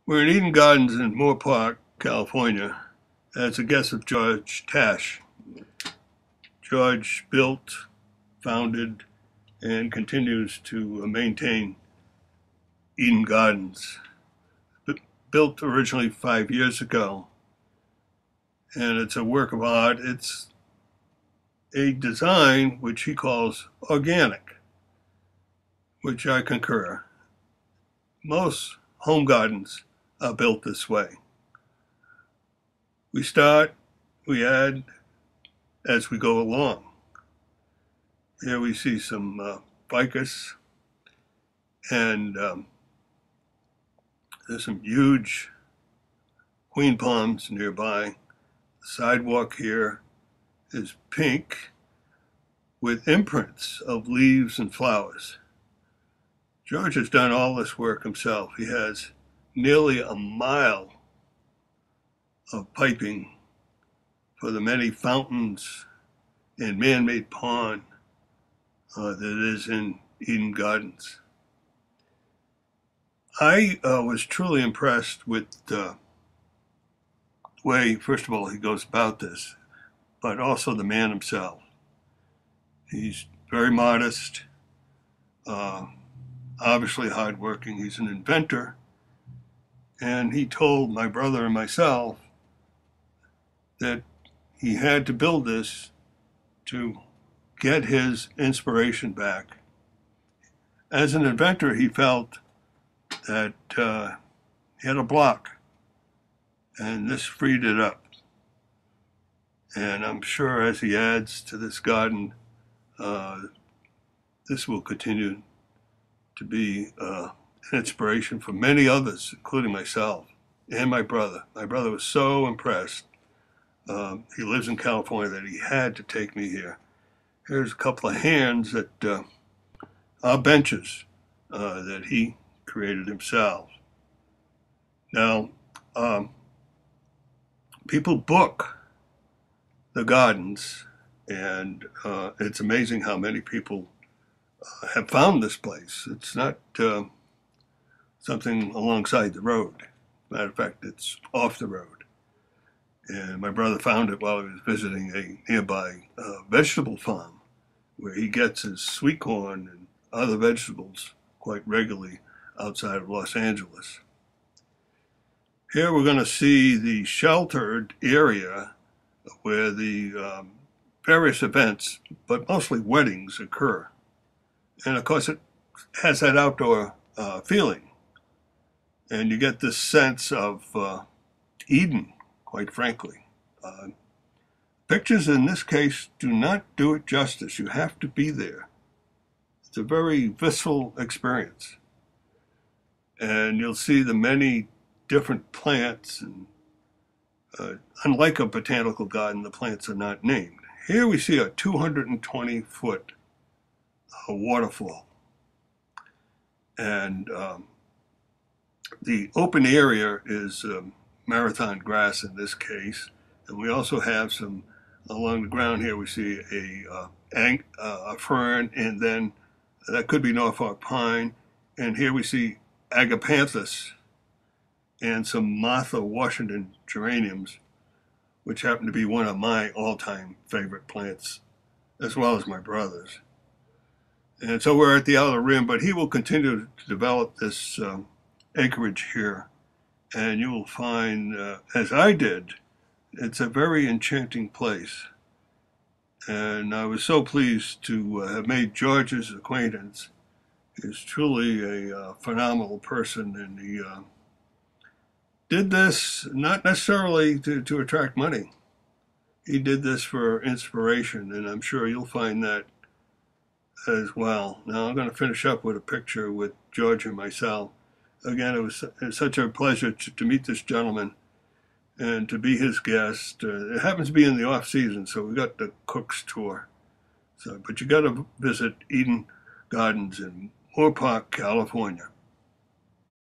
We're in Eden Gardens in Mort, California, as a guest of George Tash. George built, founded, and continues to maintain Eden Gardens. Built originally 5 years ago, and it's a work of art. It's a design which he calls organic, which I concur. Most home gardens are built this way. We start, we add as we go along. Here we see some ficus, and there's some huge queen palms nearby. The sidewalk here is pink with imprints of leaves and flowers. George has done all this work himself. He has nearly a mile of piping for the many fountains and man-made pond that is in Eden Gardens. I was truly impressed with the way, first of all, he goes about this, but also the man himself. He's very modest, obviously hardworking. He's an inventor, and he told my brother and myself that he had to build this to get his inspiration back. As an inventor, he felt that he had a block, and this freed it up. And I'm sure as he adds to this garden, this will continue to be an inspiration for many others, including myself and my brother. My brother was so impressed. He lives in California that he had to take me here. Here's a couple of hands that are benches that he created himself. Now, people book the gardens, and it's amazing how many people have found this place. It's not something alongside the road. Matter of fact, it's off the road. And my brother found it while he was visiting a nearby vegetable farm where he gets his sweet corn and other vegetables quite regularly outside of Los Angeles. Here we're going to see the sheltered area where the various events, but mostly weddings, occur. And of course it has that outdoor feeling. And you get this sense of Eden, quite frankly. Pictures in this case do not do it justice. You have to be there. It's a very visceral experience. And you'll see the many different plants. And unlike a botanical garden, the plants are not named. Here we see a 220-foot waterfall. And the open area is marathon grass in this case. And we also have some, along the ground here, we see a fern, and then that could be Norfolk pine. And here we see agapanthus and some Martha Washington geraniums, which happen to be one of my all-time favorite plants, as well as my brother's. And so we're at the outer rim, but he will continue to develop this acreage here. And you will find, as I did, it's a very enchanting place. And I was so pleased to have made George's acquaintance. He's truly a phenomenal person, and he did this not necessarily to attract money. He did this for inspiration, and I'm sure you'll find that as well. Now I'm going to finish up with a picture with George and myself. Again, it was such a pleasure to meet this gentleman and to be his guest. It happens to be in the off season, so we got the Cook's tour. But you got to visit Eden Gardens in Warwick, California.